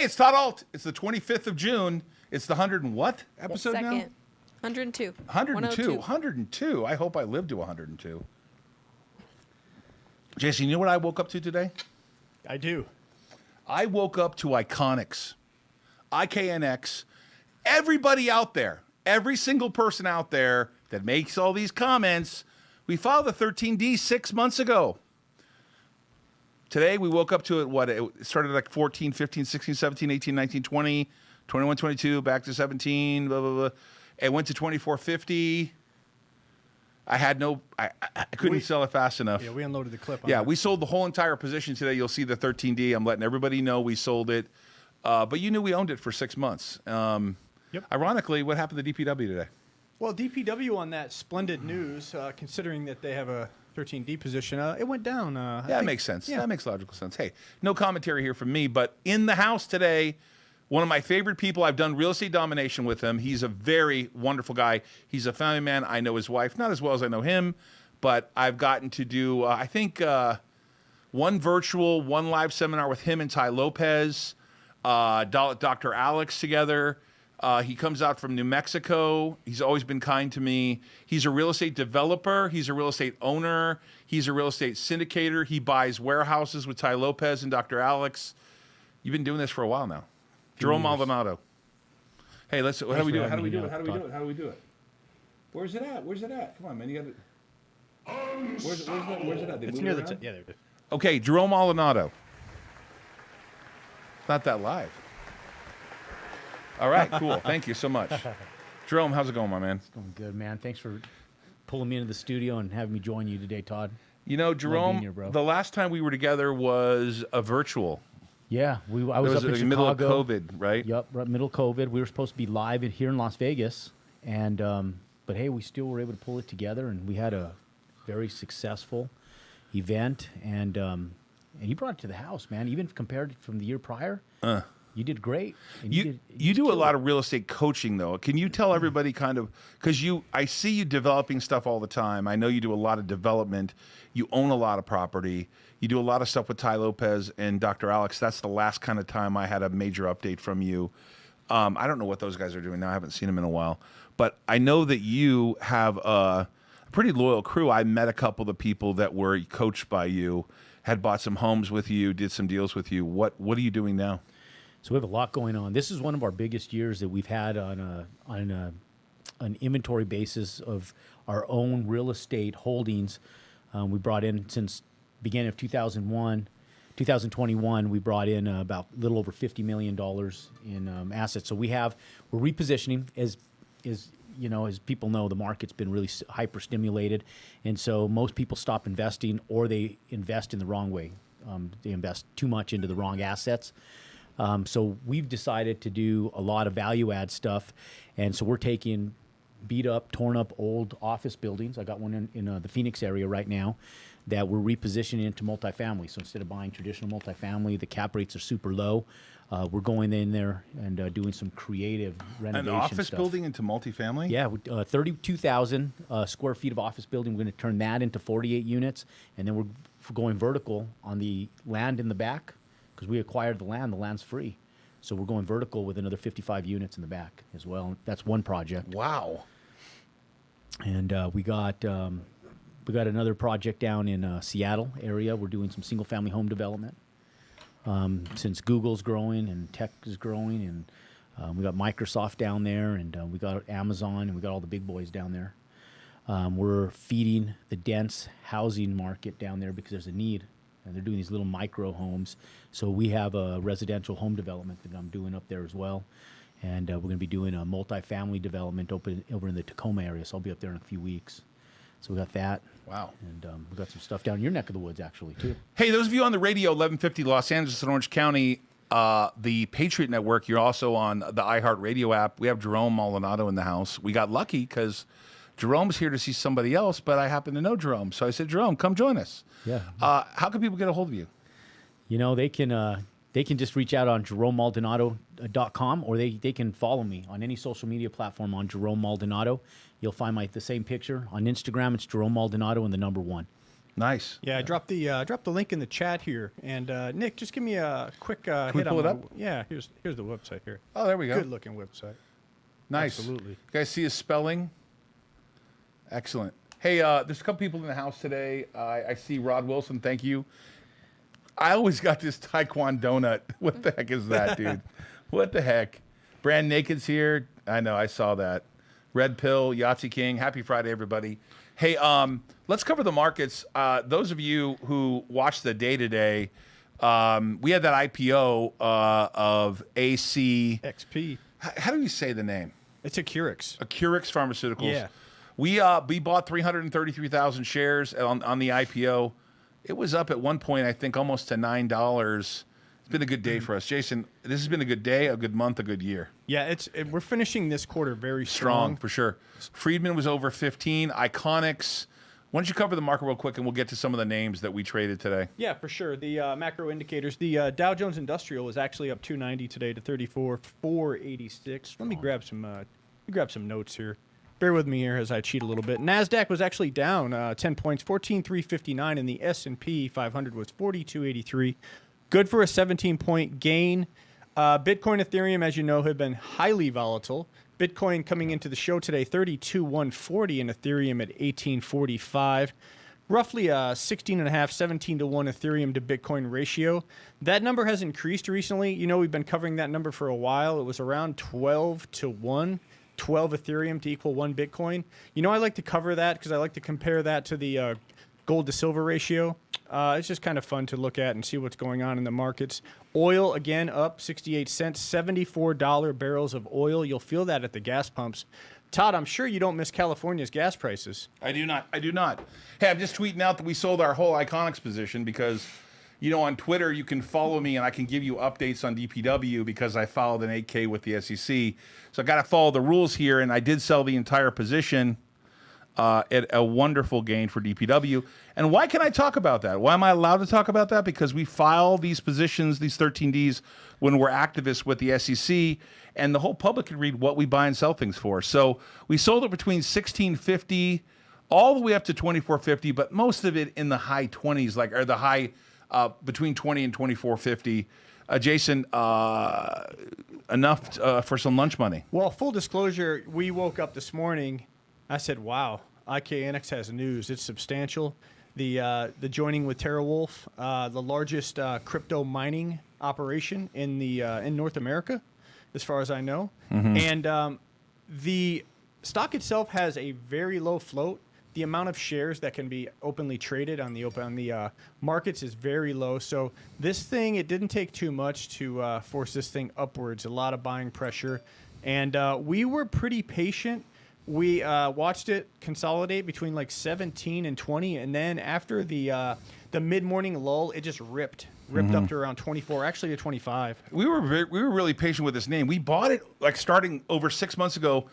it's Todd Ault. It's the 25th of June. It's the 100 and what episode now? 102. 102. 102. I hope I live to 102. Jason, you know what I woke up to today? I do. I woke up to Iconics. IKNX. Everybody out there, every single person out there that makes all these comments, we filed the 13D 6 months ago. Today, we woke up to it, it started like 14, 15, 16, 17, 18, 19, 20, 21, 22, back to 17, blah, blah, blah. It went to 24.50. I couldn't sell it fast enough. Yeah, we unloaded the clip on Yeah, that. we sold the whole entire position today. You'll see the 13D. I'm letting everybody know we sold it. But you knew we owned it for 6 months. Yep. Ironically, what happened to DPW today? Well, DPW on that splendid news, considering that they have a 13D position, it went down. That makes sense. Yeah. That makes logical sense. Hey, no commentary here from me, but in the house today, one of my favorite people. I've done real estate domination with him. He's a very wonderful guy. He's a family man. I know his wife, not as well as I know him, but I've gotten to do, I think, one virtual, one live seminar with him and Ty Lopez, Dr. Alex together. He comes out from New Mexico. He's always been kind to me. He's a real estate developer. He's a real estate owner. He's a real estate syndicator. He buys warehouses with Ty Lopez and Dr. Alex. You've been doing this for a while now. Jerome Maldonado. Hey, how do we do it? How do we do it? How do we do it? How do we do it? Where's it at? Where's it at? Come on, man. You got it. Where's it at? They It's move near it the around? yeah, there it is. Okay, Jerome Maldonado. It's not that live. All right, cool. Thank you so much. Jerome, how's it going, my man? Going good, man. Thanks for pulling me into the studio and having me join you today, Todd. You know, Jerome, here, bro. the last time we were together was a virtual. Yeah, I was up in the Chicago. middle of COVID, right? Yep, right middle of COVID. We were supposed to be live here in Las Vegas, and but hey, we still were able to pull it together, and we had a very successful event, and you brought it to the house, man. Even compared from the year prior, you did great. And You just do a killed lot it. of real estate coaching, though. Can you tell everybody kind of, because I see you developing stuff all the time. I know you do a lot of development. You own a lot of property. You do a lot of stuff with Ty Lopez and Dr. Alex. That's the last kind of time I had a major update from you. I don't know what those guys are doing now. I haven't seen them in a while. But I know that you have a pretty loyal crew. I met a couple of the people that were coached by you, had bought some homes with you, did some deals with you. What are you doing now? So we have a lot going on. This is one of our biggest years that we've had on an inventory basis of our own real estate holdings. We brought in since beginning of 2021. We brought in about a little over $50 million in assets. So we're repositioning as people know, the market's been really hyper stimulated, and so most people stop investing or they invest in the wrong way. They invest too much into the wrong assets. So we've decided to do a lot of value add stuff, and so we're taking beat up, torn up old office buildings. I got one in the Phoenix area right now that we're repositioning into multifamily. So instead of buying traditional multifamily, the cap rates are super low. We're going in there and doing some creative renovation An office stuff. building into multifamily? Yeah, 32,000 square feet of office building. We're going to turn that into 48 units, and then we're going vertical on the land in the back because we acquired the land. The land's free. So we're going vertical with another 55 units in the back as well. That's one project. Wow. And we got another project down in Seattle area. We're doing some single-family home development. Since Google's growing and tech is growing, and we got Microsoft down there, and we got Amazon, and we got all the big boys down there. We're feeding the dense housing market down there because there's a need, and they're doing these little micro homes. So we have a residential home development that I'm doing up there as well. And we're going to be doing a multifamily development over in the Tacoma area. So I'll be up there in a few weeks. So we got that. Wow. And we got some stuff down in your neck of the woods, actually, too. Hey, those of you on the radio, 1150 Los Angeles and Orange County, the Patriot Network, you're also on the iHeartRadio app. We have Jerome Maldonado in the house. We got lucky because Jerome's here to see somebody else, but I happen to know Jerome. So I said, Jerome, come join us. Yeah. How can people get a hold of you? You know, they can just reach out on jeromemaldonado.com, or they can follow me on any social media platform on Jerome Maldonado. You'll find the same picture. On Instagram, it's Jerome Maldonado and the number 1. Nice. Yeah, I dropped the link in the chat here, and Nick, just give me a quick hit we pull on it up? Yeah, here's the website here. Oh, there we go. Good looking website. Nice. Absolutely. You guys see his spelling? Excellent. Hey, there's a couple people in the house today. I see Rod Wilson. Thank you. I always got this Taekwondo donut. What the heck is that, dude? What the heck? Brand Naked's here. I know. I saw that. Red Pill, Yahtzee King. Happy Friday, everybody. Hey, let's cover the markets. Those of you who watched the day today, we had that IPO of AC. XP. How do you say the name? It's a Curix. Accurix Pharmaceuticals. Yeah. We bought 333,000 shares on the IPO. It was up at one point, I think, almost to $9. It's been a good day for us. Jason, this has been a good day, a good month, a good year. Yeah, we're finishing this quarter very Strong, strong. for sure. Friedman was over 15. Iconics. Why don't you cover the market real quick, and we'll get to some of the names that we traded today. Yeah, for sure. The macro indicators. The Dow Jones Industrial was actually up 290 today to 34,486. Let me grab some notes here. Bear with me here as I cheat a little bit. Nasdaq was actually down 10 points, 14,359, and the S&P 500 was 4283. Good for a 17-point gain. Bitcoin, Ethereum, as you know, have been highly volatile. Bitcoin coming into the show today, 32,140, and Ethereum at 1845. Roughly a 16.5, 17 to 1 Ethereum to Bitcoin ratio. That number has increased recently. You know, we've been covering that number for a while. It was around 12 to 1. 12 Ethereum to equal 1 Bitcoin. You know, I like to cover that because I like to compare that to the gold to silver ratio. It's just kind of fun to look at and see what's going on in the markets. Oil, again, up 68 cents, $74 barrels of oil. You'll feel that at the gas pumps. Todd, I'm sure you don't miss California's gas prices. I do not. Hey, I'm just tweeting out that we sold our whole Iconics position because, you know, on Twitter you can follow me and I can give you updates on DPW because I filed an 8K with the SEC. So I got to follow the rules here, and I did sell the entire position at a wonderful gain for DPW. And why can I talk about that? Why am I allowed to talk about that? Because we file these positions, these 13Ds, when we're activists with the SEC, and the whole public can read what we buy and sell things for. So we sold it between $16.50 all the way up to $24.50, but most of it in the high 20s, or the high between 20 and $24.50. Jason, enough for some lunch money. Well, full disclosure, we woke up this morning. I said, wow, IKNX has news. It's substantial. The joining with TeraWulf, the largest crypto mining operation in North America, as far as I know. Mm-hmm. And the stock itself has a very low float. The amount of shares that can be openly traded on the markets is very low. So this thing, it didn't take too much to force this thing upwards. A lot of buying pressure, and we were pretty patient. We watched it consolidate between like 17 and 20, and then after the mid-morning lull, it just ripped mm-hmm. up to around 24, actually to 25. We were really patient with this name. We bought it like starting over 6 months ago.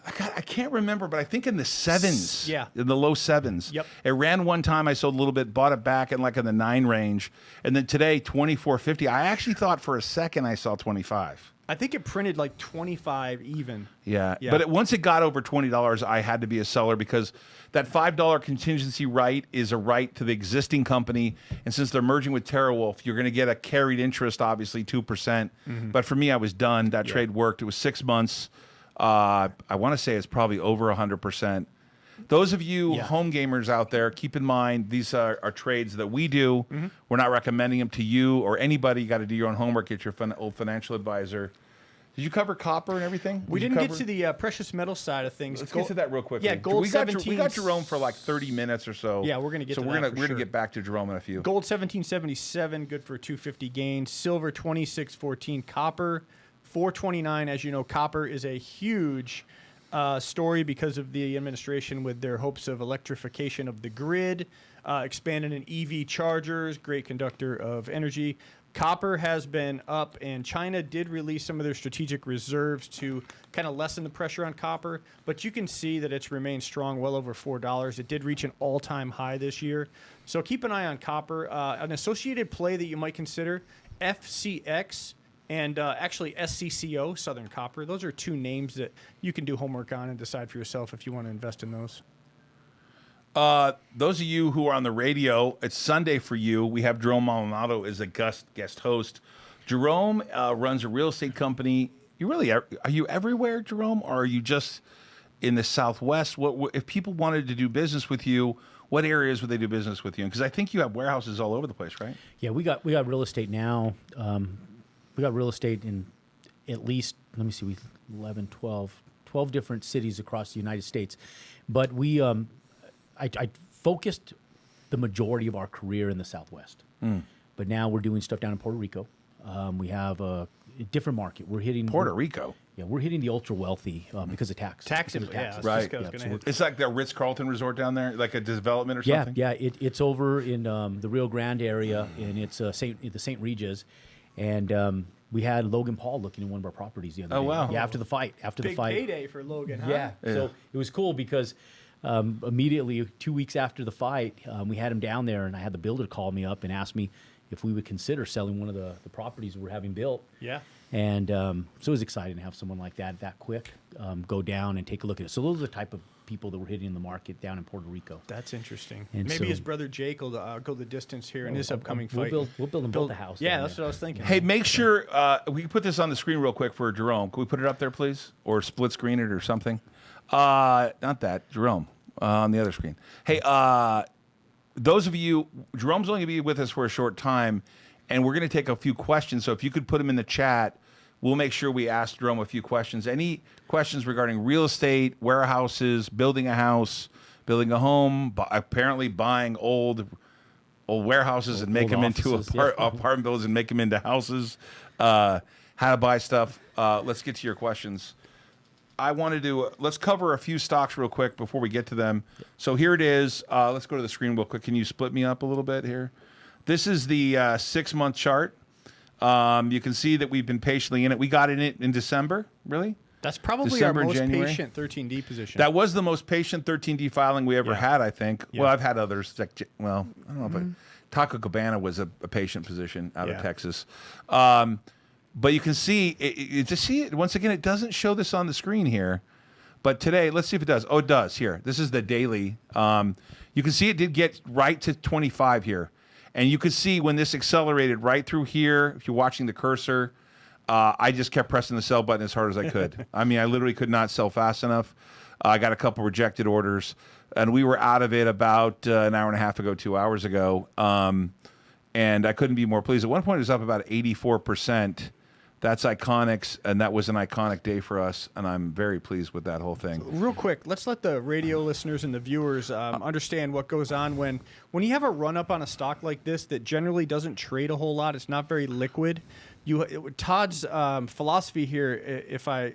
I can't remember, but I think in the sevens. Yeah. In the low sevens. Yep. It ran one time. I sold a little bit, bought it back in the 9 range. And then today, $24.50. I actually thought for a second I saw 25. I think it printed like 25 even. Yeah. But once it got over $20, I had to be a seller because that $5 contingency right is a right to the existing company. And since they're merging with TeraWulf, you're going to get a carried interest, obviously 2%. Mm-hmm. But for me, I was done. That trade worked. It was 6 months. I want to say it's probably over 100%. Those of you home gamers out there, keep in mind these are trades that we do. Mm-hmm. We're not recommending them to you or anybody. You got to do your own homework. Get your old financial advisor. Did you cover copper and everything? We didn't get to the precious metal side of things. Let's get to that real quickly. Yeah, gold we got Jerome for like 30 minutes or so. Yeah, we're gonna get. So to we're that gonna get back to Jerome in a few. Gold 1777, good for 250 gain. Silver 2614. Copper 429. As you know, copper is a huge story because of the administration with their hopes of electrification of the grid, expanding in EV chargers, great conductor of energy. Copper has been up, and China did release some of their strategic reserves to kind of lessen the pressure on copper, but you can see that it's remained strong, well over $4. It did reach an all-time high this year. So keep an eye on copper. An associated play that you might consider, FCX and actually SCCO, Southern Copper. Those are two names that you can do homework on and decide for yourself if you want to invest in those. Those of you who are on the radio, it's Sunday for you. We have Jerome Maldonado as a guest host. Jerome runs a real estate company. Are you everywhere, Jerome, or are you just in the Southwest? What if people wanted to do business with you? What areas would they do business with you in? Because I think you have warehouses all over the place, right? Yeah, we got real estate now. We got real estate in at least, let me see, 12 different cities across the United States. But I focused the majority of our career in the Southwest. But now we're doing stuff down in Puerto Rico. We have a different market. We're hitting Puerto Rico. Yeah, we're hitting the ultra wealthy because of taxes. Taxes, Taxes. Right. It's It's like the Ritz-Carlton resort down there, like a development or something? Yeah, it's over in the Rio Grande area, and it's the St. Regis. And we had Logan Paul looking at one of our properties the other day. Oh, wow. Yeah, after the fight. big payday for Logan, huh? Yeah. So it was cool because immediately 2 weeks after the fight, we had him down there, and I had the builder call me up and ask me if we would consider selling one of the properties we're having built. Yeah. And so it was exciting to have someone like that quick go down and take a look at it. So those are the type of people that we're hitting in the market down in Puerto Rico. That's interesting. And Maybe so- his brother Jake will go the distance here in his upcoming We'll fight. build them both a house. Yeah, down that's there. what I was thinking. Hey, make sure we can put this on the screen real quick for Jerome. Can we put it up there, please? Or split screen it or something? Not that. Jerome, on the other screen. Hey, those of you, Jerome's only going to be with us for a short time, and we're going to take a few questions. So if you could put them in the chat, we'll make sure we ask Jerome a few questions. Any questions regarding real estate, warehouses, building a house, building a home, apparently buying old warehouses and make them into offices, yeah. apartment buildings and make them into houses, how to buy stuff. Let's get to your questions. I wanted to, let's cover a few stocks real quick before we get to them. So here it is. Let's go to the screen real quick. Can you split me up a little bit here? This is the 6-month chart. You can see that we've been patiently in it. We got in it in December, really? That's probably December, our most January. patient 13D position. That was the most patient 13D filing we ever Yeah. had, I think. Yeah. Well, I've had others. I don't know, but Taco Cabana was a patient position out of Yeah. Texas. But you can see, to see it, once again, it doesn't show this on the screen here. But today, let's see if it does. Oh, it does. Here, this is the daily. You can see it did get right to 25 here. And you could see when this accelerated right through here, if you're watching the cursor, I just kept pressing the sell button as hard as I could. I mean, I literally could not sell fast enough. I got a couple rejected orders, and we were out of it about an hour and a half ago, 2 hours ago. And I couldn't be more pleased. At one point, it was up about 84%. That's Iconics, and that was an iconic day for us, and I'm very pleased with that whole thing. Real quick, let's let the radio listeners and the viewers understand what goes on when you have a run up on a stock like this that generally doesn't trade a whole lot. It's not very liquid. Todd's philosophy here, if I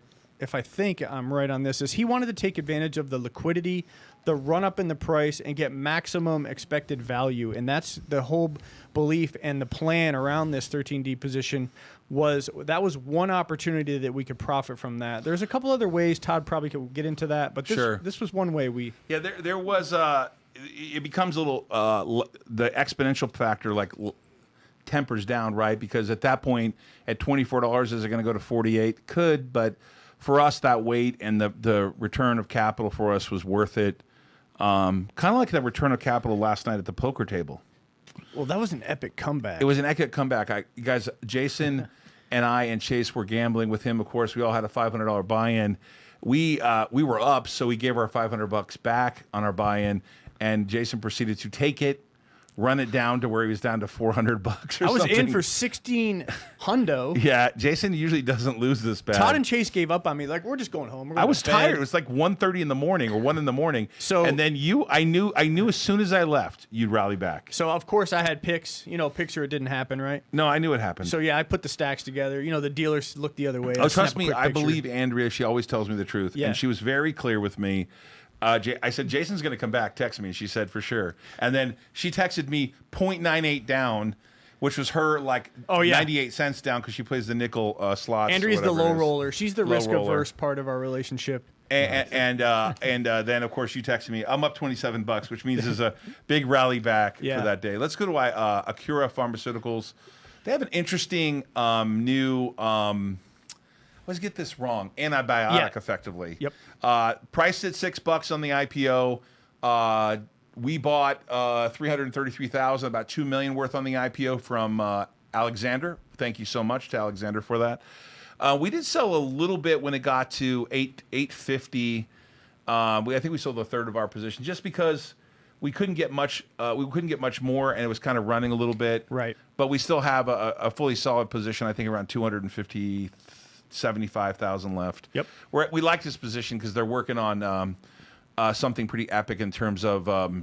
think I'm right on this, is he wanted to take advantage of the liquidity, the run up in the price, and get maximum expected value. And that's the whole belief and the plan around this 13D position. That was one opportunity that we could profit from that. There's a couple other ways. Todd probably could get into that, but this was one way we. Yeah, there was. It becomes a little the exponential factor tempers down, right? Because at that point, at $24, is it going to go to 48? Could, but for us, that weight and the return of capital for us was worth it. Kind of like the return of capital last night at the poker table. Well, that was an epic comeback. It was an epic comeback. You guys, Jason and I and Chase were gambling with him. Of course, we all had a $500 buy-in. We were up, so we gave our $500 back on our buy-in, and Jason proceeded to take it, run it down to where he was down to $400 or I was something. in for 16 hundo. Yeah, Jason usually doesn't lose this bad. Todd and Chase gave up on me. Like, we're just going home. We're going I was to bed. tired. It was like 1:30 in the morning or 1 in the morning. So- and then I knew as soon as I left, you'd rally back. So, of course, I had picks. Picks or it didn't happen, right? No, I knew it happened. So, yeah, I put the stacks together. The dealers looked the other way. Oh, I trust snapped a me, quick I picture. believe Andrea. She always tells me the truth, Yeah. and she was very clear with me. I said, Jason's going to come back. Text me. She said, for sure. And then she texted me 0.98 down, which was her 98 cents down because she plays the nickel slots. Andrea's the low roller. She's the Low risk-averse part of our relationship. And then, of course, you texted me. I'm up $27, which means there's a big rally back for that day. Let's go to Acura Pharmaceuticals. They have an interesting new... let's get this wrong. Antibiotic, effectively. Yep. Priced at $6 on the IPO. We bought 333,000, about $2 million worth on the IPO from Alexander. Thank you so much to Alexander for that. We did sell a little bit when it got to 850. I think we sold a third of our position just because we couldn't get much. We couldn't get much more, and it was kind of running a little bit. Right. But we still have a fully solid position. I think around 275,000 left. Yep. We like this position because they're working on something pretty epic in terms of. I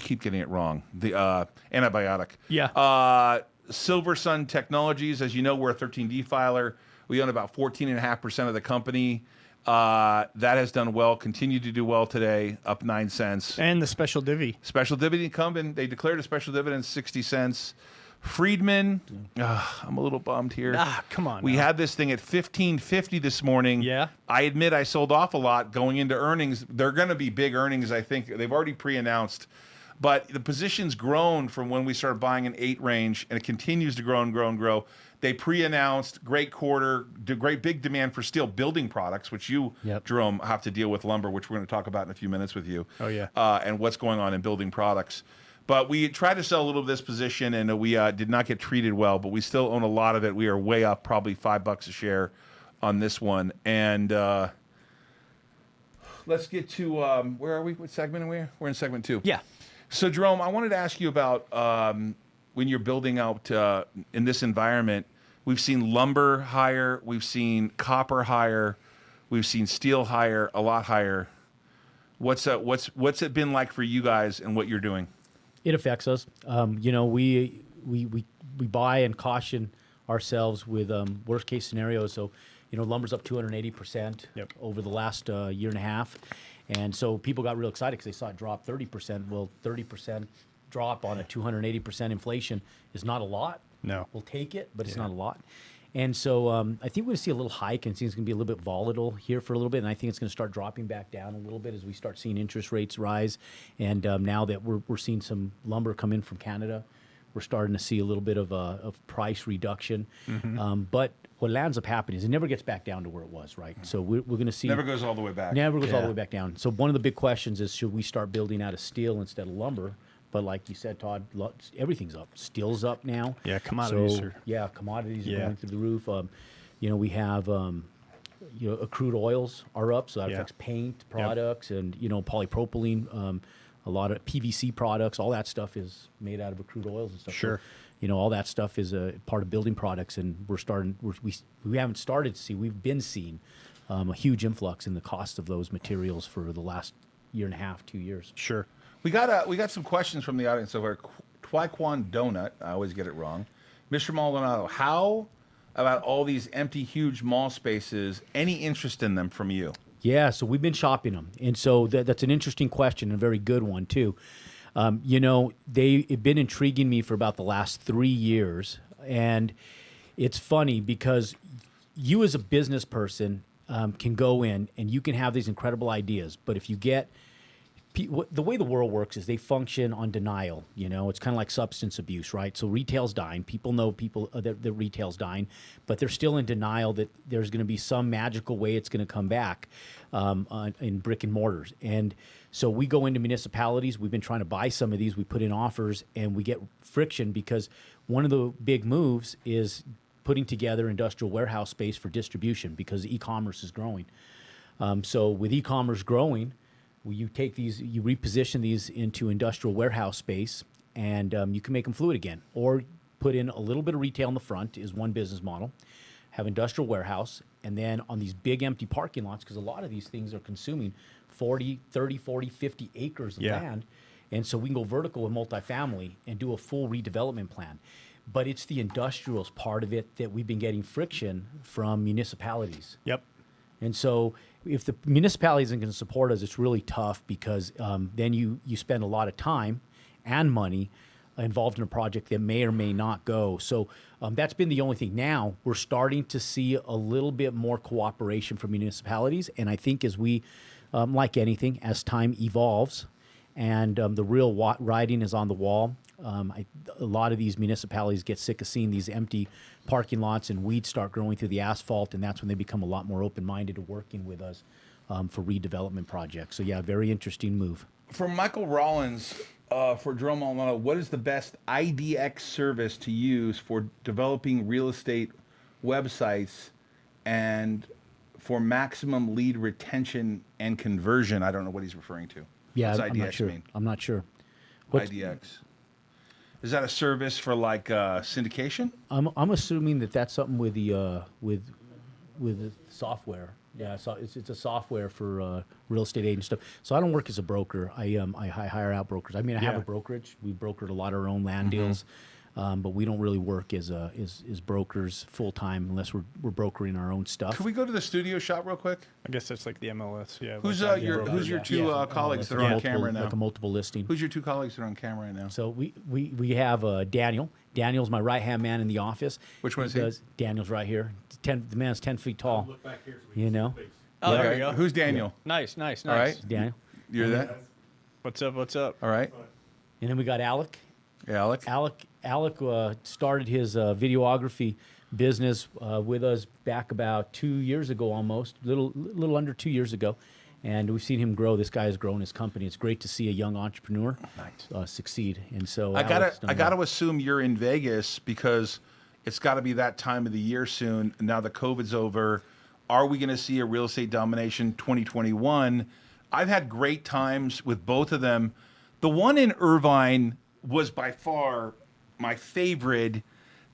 keep getting it wrong. The antibiotic. Yeah. Silver Sun Technologies, as you know, we're a 13D filer. We own about 14.5% of the company. That has done well, continued to do well today, up 9 cents. And the special divvy. Special dividend come in. They declared a special dividend 60 cents. Friedman, I'm a little bummed here. Come on. We now. had this thing at 15.50 this morning. Yeah. I admit I sold off a lot going into earnings. They're going to be big earnings, I think. They've already pre-announced. But the position's grown from when we started buying in 8 range, and it continues to grow and grow and grow. They pre-announced great quarter, great big demand for steel building products, which you, Jerome, have to deal with lumber, which we're going to talk about in a few minutes with you. Oh, yeah. And what's going on in building products. But we tried to sell a little of this position, and we did not get treated well, but we still own a lot of it. We are way up, probably $5 a share on this one. And let's get to, where are we? What segment are we? We're in segment 2. Yeah. So, Jerome, I wanted to ask you about when you're building out in this environment. We've seen lumber higher, we've seen copper higher, we've seen steel higher, a lot higher. What's it been like for you guys and what you're doing? It affects us. We buy and caution ourselves with worst case scenarios. So, lumber's up 280% over the last year and a half. And so people got real excited because they saw it drop 30%. Well, 30% drop on a 280% inflation is not a lot. No. We'll take it, but it's not a lot. And so I think we're going to see a little hike, and it's going to be a little bit volatile here for a little bit. And I think it's going to start dropping back down a little bit as we start seeing interest rates rise. And now that we're seeing some lumber come in from Canada, we're starting to see a little bit of price reduction. But what lands up happening is it never gets back down to where it was, right? So we're going to see... Never goes all the way back. Never goes all the way back down. So one of the big questions is, should we start building out of steel instead of lumber? But like you said, Todd, everything's up. Steel's up now. Yeah, commodities are... Yeah, commodities are going through the roof. We have... crude oils are up, so that affects paint products and, polypropylene, a lot of PVC products. All that stuff is made out of crude oils and stuff. Sure. So, all that stuff is a part of building products, and we haven't started to see. We've been seeing a huge influx in the cost of those materials for the last year and a half, 2 years. Sure. We got some questions from the audience over Twiquan Donut. I always get it wrong. Mr. Maldonado, how about all these empty, huge mall spaces? Any interest in them from you? Yeah, so we've been shopping them. And so that's an interesting question and a very good one, too. They've been intriguing me for about the last 3 years. And it's funny because you as a business person can go in and you can have these incredible ideas. But if you get... The way the world works is they function on denial. It's kind of like substance abuse, right? So retail's dying. People know that retail's dying, but they're still in denial that there's going to be some magical way it's going to come back in brick and mortars. And so we go into municipalities. We've been trying to buy some of these. We put in offers, and we get friction because one of the big moves is putting together industrial warehouse space for distribution because e-commerce is growing. So with e-commerce growing, you take these, you reposition these into industrial warehouse space, and you can make them fluid again. Or put in a little bit of retail in the front is one business model, have industrial warehouse, and then on these big empty parking lots, because a lot of these things are consuming 30, 40, 50 acres of land. And so we can go vertical with multifamily and do a full redevelopment plan. But it's the industrials part of it that we've been getting friction from municipalities. Yep. And so if the municipality isn't going to support us, it's really tough because then you spend a lot of time and money involved in a project that may or may not go. So that's been the only thing. Now we're starting to see a little bit more cooperation from municipalities. And I think as we, like anything, as time evolves and the real writing is on the wall, a lot of these municipalities get sick of seeing these empty parking lots and weeds start growing through the asphalt, and that's when they become a lot more open-minded to working with us for redevelopment projects. So yeah, very interesting move. For Michael Rollins, for Jerome Maldonado, what is the best IDX service to use for developing real estate websites and for maximum lead retention and conversion? I don't know what he's referring to. Yeah, What's I'm IDX not sure. mean? I'm not sure. What's- IDX. Is that a service for like syndication? I'm assuming that that's something with the with the software. Yeah, so it's a software for real estate agent stuff. So I don't work as a broker. I hire out brokers. I mean, I have a brokerage. We brokered a lot of our own land deals, but we don't really work as brokers full time unless we're brokering our own stuff. Could we go to the studio shot real quick? I guess that's like the MLS. Yeah. Who's like who's your two colleagues that are on camera now? Like a multiple listing. Who's your two colleagues that are on camera right now? So we have Daniel. Daniel's my right hand man in the office. Which one is he? Daniel's right here. The man's 10 feet tall. Look back here so we You can see know. the face. Oh, there Okay. you go. Who's Daniel? Nice. All right. Daniel. You're that? What's up? What's up? All right. And then we got Alec. Yeah, Alec. Alec started his videography business with us back about 2 years ago, almost little under 2 years ago, and we've seen him grow. This guy has grown his company. It's great to see a young entrepreneur succeed. And so I Alec's done gotta well. assume you're in Vegas because it's got to be that time of the year soon. Now the COVID's over. Are we going to see a real estate domination 2021? I've had great times with both of them. The one in Irvine was by far my favorite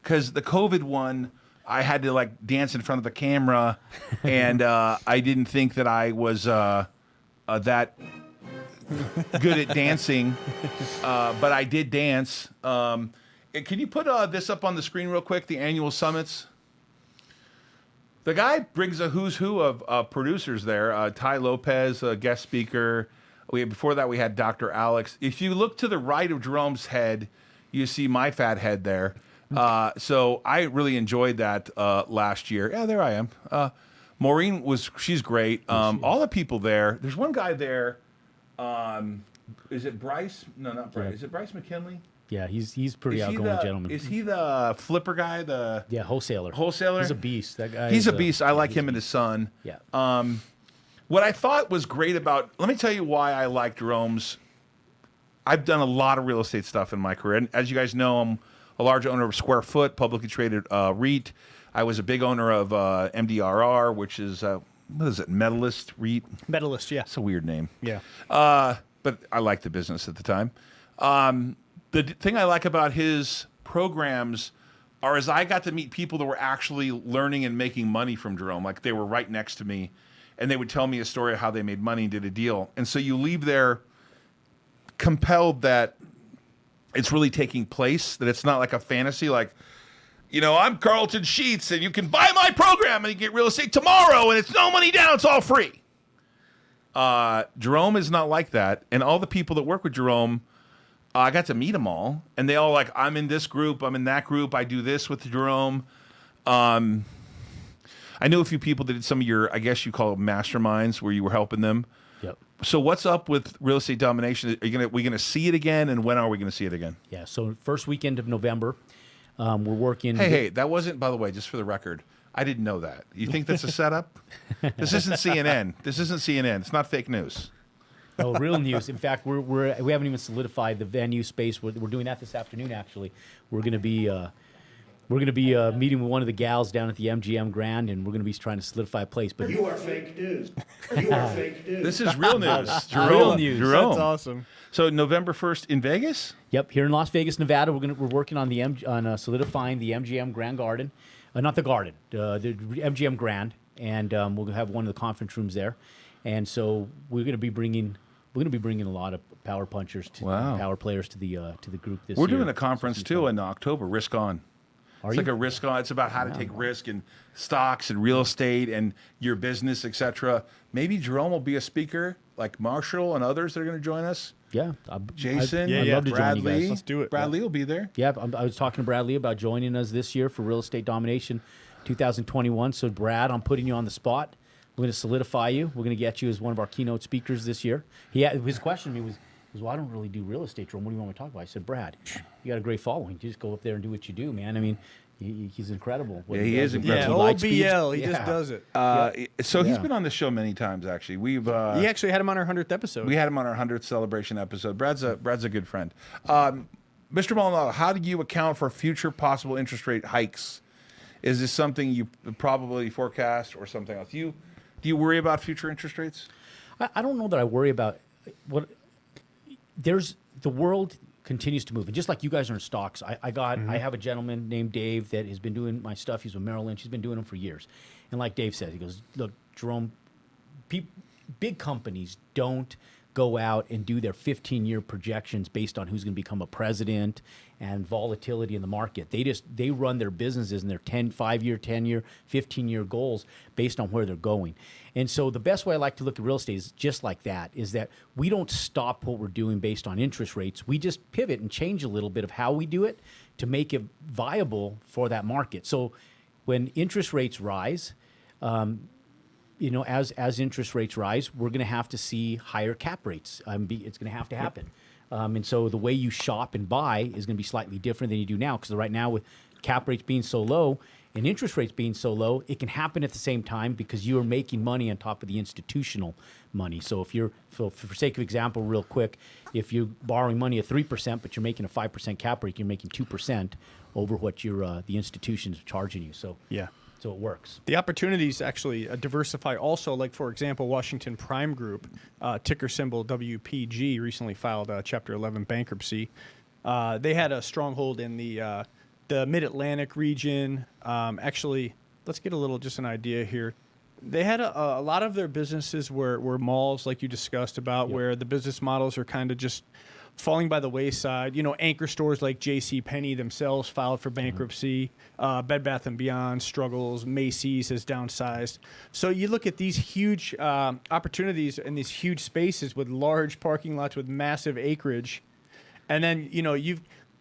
because the COVID one, I had to like dance in front of the camera, and I didn't think that I was that good at dancing, but I did dance. Can you put this up on the screen real quick? The annual summits. The guy brings a who's who of producers there. Ty Lopez, a guest speaker. Before that, we had Dr. Alex. If you look to the right of Jerome's head, you see my fat head there. So I really enjoyed that last year. Yeah, there I am. Maureen she's great. All the people there. There's one guy there. Is it Bryce? No, not Bryce. Yeah. Is it Bryce McKinley? Yeah, he's pretty outgoing gentleman. Is he the flipper guy? Wholesaler. Wholesaler? He's a beast. That guy. He's a beast. I like him and his son. Yeah. What I thought was great about, let me tell you why I like Jerome's. I've done a lot of real estate stuff in my career. And as you guys know, I'm a large owner of Square Foot, publicly traded REIT. I was a big owner of MDRR, which is, what is it, Medalist REIT? Medalist. Yeah. It's a weird name. Yeah. But I liked the business at the time. The thing I like about his programs are as I got to meet people that were actually learning and making money from Jerome. Like they were right next to me, and they would tell me a story of how they made money and did a deal. And so you leave there compelled that it's really taking place, that it's not like a fantasy like, I'm Carlton Sheets, and you can buy my program and you get real estate tomorrow, and it's no money down, it's all free. Jerome is not like that. And all the people that work with Jerome, I got to meet them all, and they all like, I'm in this group, I'm in that group, I do this with Jerome. I knew a few people that did some of your, I guess you call it masterminds, where you were helping them. Yep. So what's up with real estate domination? We gonna see it again, and when are we gonna see it again? Yeah. So first weekend of November, we're working. Hey, that wasn't, by the way, just for the record, I didn't know that. You think that's a setup? This isn't CNN. This isn't CNN. It's not fake news. Oh, real news. In fact, we haven't even solidified the venue space. We're doing that this afternoon. Actually, we're going to be meeting with one of the gals down at the MGM Grand, and we're going to be trying to solidify a place. But You are fake news. You are fake news. This is real news. Jerome. Real news. Jerome. That's awesome. So November 1st in Vegas? Yep, here in Las Vegas, Nevada, we're working on solidifying the MGM Grand Garden, not the Garden, the MGM Grand, and we'll have one of the conference rooms there, and so we're going to be bringing a lot of power punchers, power players to the group this year. We're doing a conference too in October, Risk On. Are It's you? like a risk on. It's about how to take risk in stocks and real estate and your business, etc. Maybe Jerome will be a speaker, like Marshall and others that are going to join us. Yeah, Jason, I'd love to join you Bradley. guys. Let's do it. Bradley will be there. Yeah, I was talking to Bradley about joining us this year for Real Estate Domination 2021. So, Brad, I'm putting you on the spot. We're going to solidify you. We're going to get you as one of our keynote speakers this year. His question to me was, well, I don't really do real estate, Jerome. What do you want me to talk about? I said, Brad, you got a great following. You just go up there and do what you do, man. I mean, He's incredible. Yeah, he is Yeah, incredible. OBL, he just does it. So he's Yeah. been on the show many times, actually. We've He actually had him on our 100th episode. we had him on our 100th celebration episode. Brad's a good friend. Mr. Maldonado, how do you account for future possible interest rate hikes? Is this something you probably forecast or something else? Do you worry about future interest rates? I don't know that I worry about what. There's the world continues to move, and just like you guys are in stocks, I have a gentleman named Dave that has been doing my stuff. He's with Merrill Lynch. He's been doing them for years, and like Dave said, he goes, "Look, Jerome, big companies don't go out and do their 15-year projections based on who's going to become a president and volatility in the market. They run their businesses and their 5-year, 10-year, 15-year goals based on where they're going. And so the best way I like to look at real estate is just like that, is that we don't stop what we're doing based on interest rates. We just pivot and change a little bit of how we do it to make it viable for that market. So when interest rates rise, as interest rates rise, we're going to have to see higher cap rates. It's going to have to happen. And so the way you shop and buy is going to be slightly different than you do now, because right now with cap rates being so low and interest rates being so low, it can happen at the same time because you are making money on top of the institutional money. So for sake of example, real quick, if you're borrowing money at 3%, but you're making a 5% cap rate, you're making 2% over what the institution is charging you. So Yeah. So it works. The opportunities actually diversify also, like, for example, Washington Prime Group, ticker symbol WPG, recently filed Chapter 11 bankruptcy. They had a stronghold in the Mid-Atlantic region. Actually, let's get just an idea here. They had a lot of their businesses were malls, like you discussed about, where the business models are kind of just falling by the wayside. Anchor stores like JCPenney themselves filed for bankruptcy. Bed Bath & Beyond struggles. Macy's has downsized. So you look at these huge opportunities in these huge spaces with large parking lots with massive acreage. And then,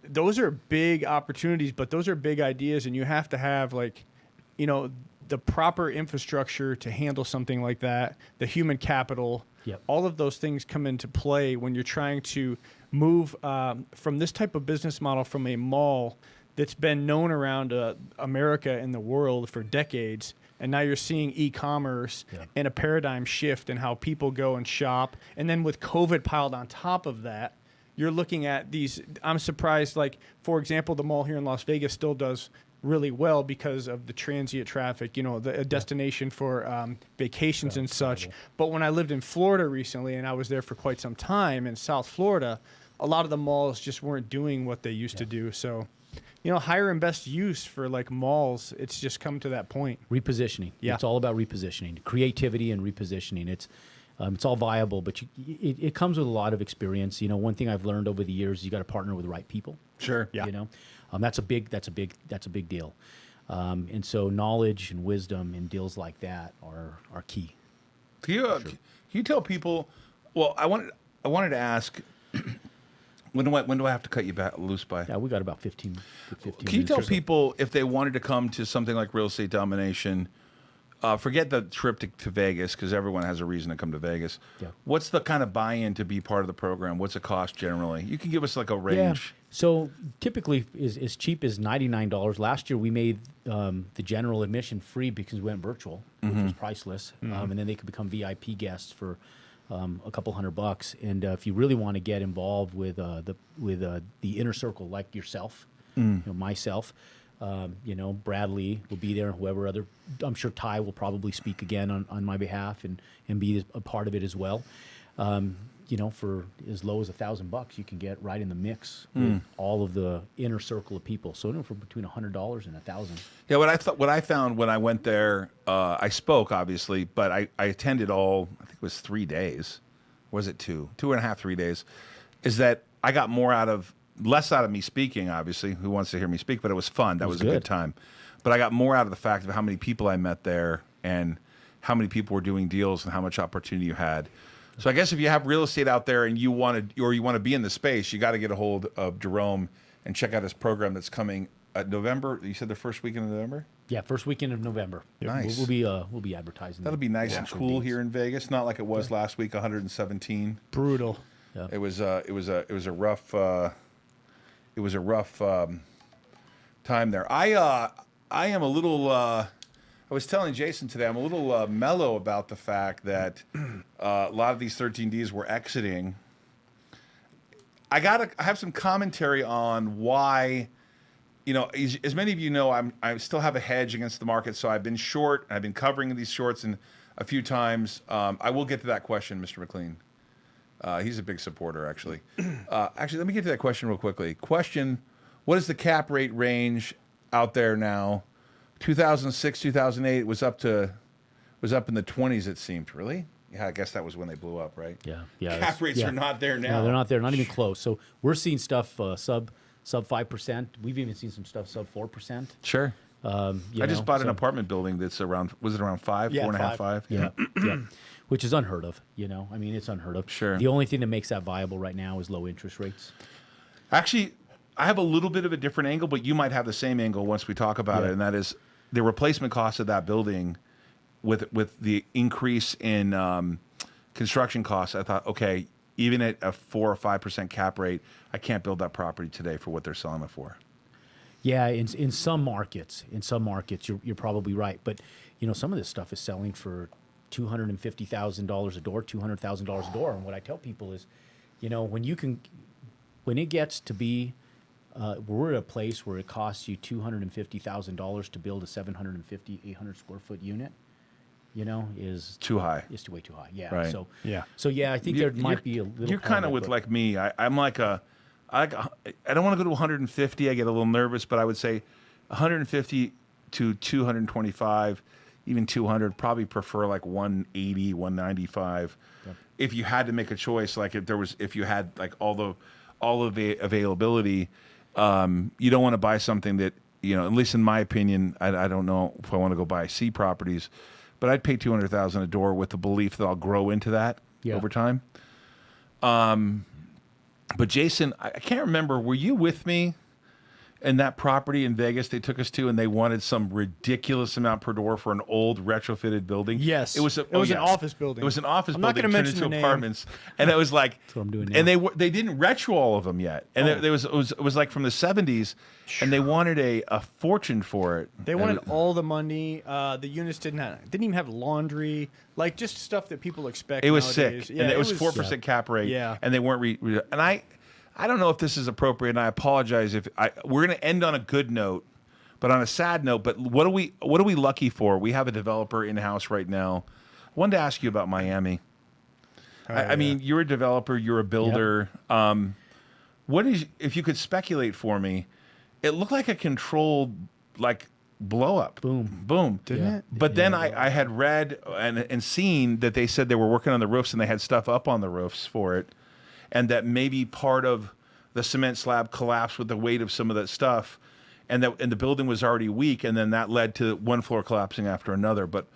those are big opportunities, but those are big ideas, and you have to have, the proper infrastructure to handle something like that, the human capital. Yep. All of those things come into play when you're trying to move from this type of business model from a mall that's been known around America and the world for decades, and now you're seeing e-commerce and a paradigm shift in how people go and shop. And then with COVID piled on top of that, you're looking at these. I'm surprised, for example, the mall here in Las Vegas still does really well because of the transient traffic, the destination for vacations and such. But when I lived in Florida recently, and I was there for quite some time in South Florida, a lot of the malls just weren't doing what they used to do. So, higher and best use for malls, it's just come to that point. Repositioning. Yeah. It's all about repositioning, creativity and repositioning. It's all viable, but it comes with a lot of experience. One thing I've learned over the years, you got to partner with the right people. Sure. Yeah. That's a big deal. And so knowledge and wisdom in deals like that are key. Can you tell people? Well, I wanted to ask. When do I have to cut you loose by? Yeah, we got about 15 Can you minutes tell or so. people if they wanted to come to something like Real Estate Domination, forget the trip to Vegas, because everyone has a reason to come to Vegas. Yeah. What's the kind of buy-in to be part of the program? What's it cost generally? You can give us a range. Yeah. So typically is as cheap as $99. Last year we made the general admission free because we went virtual, which was priceless. And then they could become VIP guests for a couple $100. And if you really want to get involved with the inner circle, like yourself, myself, Bradley will be there, and whoever other. I'm sure Ty will probably speak again on my behalf and be a part of it as well. For as low as $1,000, you can get right in the mix with all of the inner circle of people. So for between $100 and $1,000. Yeah, what I found when I went there, I spoke obviously, but I attended all. I think it was 3 days. Was it 2.5, 3 days? Is that I got less out of me speaking, obviously. Who wants to hear me speak? But it was fun. That was a good time. But I got more out of the fact of how many people I met there and how many people were doing deals and how much opportunity you had. So I guess if you have real estate out there and you want to be in the space, you got to get a hold of Jerome and check out his program that's coming November. You said the first weekend of November? Yeah, first weekend of November. Nice. We'll be advertising. That'll be nice and cool here in Vegas. Not like it was last week, 117. Brutal. Yeah. It was a rough time there. I am a little. I was telling Jason today, I'm a little mellow about the fact that a lot of these 13Ds were exiting. I have some commentary on why. You know, as many of you know, I still have a hedge against the market, so I've been short. I've been covering these shorts and a few times. I will get to that question, Mr. McLean. He's a big supporter, actually. Actually, let me get to that question real quickly. Question: what is the cap rate range out there now? 2006, 2008 was up in the 20s. It seemed. Really? Yeah, I guess that was when they blew up, right? Yeah. Cap rates are not there now. No, they're not there. Not even close. So we're seeing stuff sub 5%. We've even seen some stuff sub 4%. Sure. I just bought an so- apartment building that's around. Was it around 5, Yeah, 4.5, 5. 5? Yeah. Which is unheard of. You know, I mean, it's unheard of. Sure. The only thing that makes that viable right now is low interest rates. Actually, I have a little bit of a different angle, but you might have the same angle once we talk about it, and that is the replacement cost of that building with the increase in construction costs. I thought, okay, even at a 4 or 5% cap rate, I can't build that property today for what they're selling it for. Yeah, in some markets, you're probably right. But you know, some of this stuff is selling for $250,000 a door, $200,000 a door. And what I tell people is, you know, when it gets to be, we're at a place where it costs you $250,000 to build a 750, 800 square foot unit. You know, is Too high. It's way too high. Yeah. Right. So Yeah. I think there might be a little. You're kind of with like me. I'm like I don't want to go to 150. I get a little nervous, but I would say 150 to 225, even 200. Probably prefer like 180, 195. Yep. If you had to make a choice, like if you had like all of the availability, you don't want to buy something that, you know, at least in my opinion, I don't know if I want to go buy C properties. But I'd pay $200,000 a door with the belief that I'll grow into that over time. But Jason, I can't remember. Were you with me in that property in Vegas they took us to, and they wanted some ridiculous amount per door for an old retrofitted building? Yes. It was an office building. It was an office I'm not building gonna turned mention into the name. apartments, and it was like, what I'm doing now. and they didn't retro all of them yet, and it was like from the 70s, and they wanted a fortune for it. They wanted all the money. The units didn't even have laundry, like just stuff that people expect. It was nowadays. sick, Yeah, and it was 4% cap rate. Yeah. And they weren't. And I don't know if this is appropriate, and I apologize if we're going to end on a good note, but on a sad note. But what are we lucky for? We have a developer in house right now. I wanted to ask you about Miami. I mean, you're a developer, you're a builder. What is, if you could speculate for me? It looked like a controlled blow up. Boom. Didn't it? But then I had read and seen that they said they were working on the roofs and they had stuff up on the roofs for it, and that maybe part of the cement slab collapsed with the weight of some of that stuff, and the building was already weak, and then that led to one floor collapsing after another. But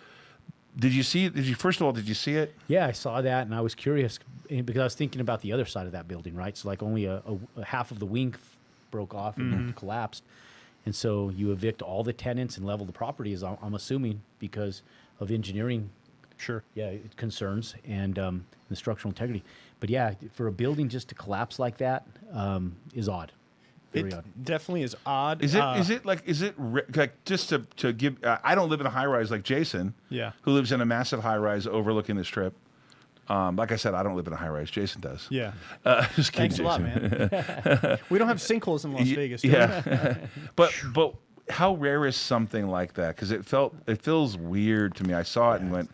did you see it? First of all, did you see it? Yeah, I saw that, and I was curious because I was thinking about the other side of that building, right? So like only a half of the wing broke off and collapsed, and so you evict all the tenants and level the property, as I'm assuming, because of engineering. Sure. Yeah, concerns and the structural integrity. But yeah, for a building just to collapse like that is odd. Very odd. Definitely is odd. Is it like just to give? I don't live in a high rise like Jason. Yeah. Who lives in a massive high rise overlooking the strip. Like I said, I don't live in a high rise. Jason does. Yeah. Just kidding, Thanks a lot, Jason. man. We don't have sinkholes in Las Vegas. Do Yeah. but how rare is something like that? Because it feels weird to me. I saw it and went.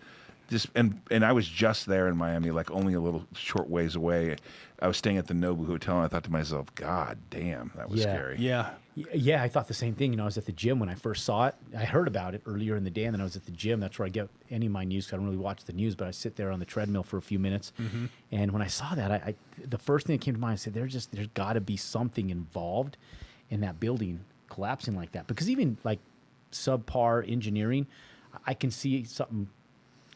And I was just there in Miami, like only a little short ways away. I was staying at the Nobu Hotel, and I thought to myself, God damn, that was scary. Yeah. Yeah, I thought the same thing. You know, I was at the gym when I first saw it. I heard about it earlier in the day, and then I was at the gym. That's where I get any of my news. 'Cause I don't really watch the news, but I sit there on the treadmill for a few minutes. And when I saw that, the first thing that came to mind, I said, there's got to be something involved in that building collapsing like that. Because even like subpar engineering, I can see something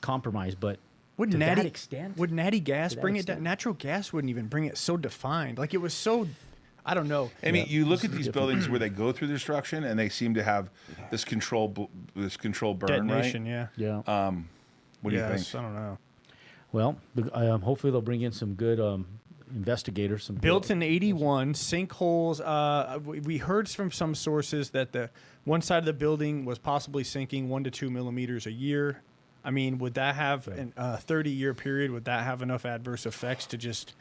compromised, but Would to natty that extent, would natty gas To that bring it extent? down? Natural gas wouldn't even bring it so defined. Like it was so, I don't know. I mean, you look at these buildings where they go through destruction, and they seem to have this controlled burn, Detonation, right? yeah. yeah. What do you Yes, think? I don't know. Well, hopefully they'll bring in some good investigator. Some Built in 81, sinkholes. We heard from some sources that the one side of the building was possibly sinking 1 to 2 millimeters a year. I mean, would that have a 30-year period? Would that have enough adverse effects to just,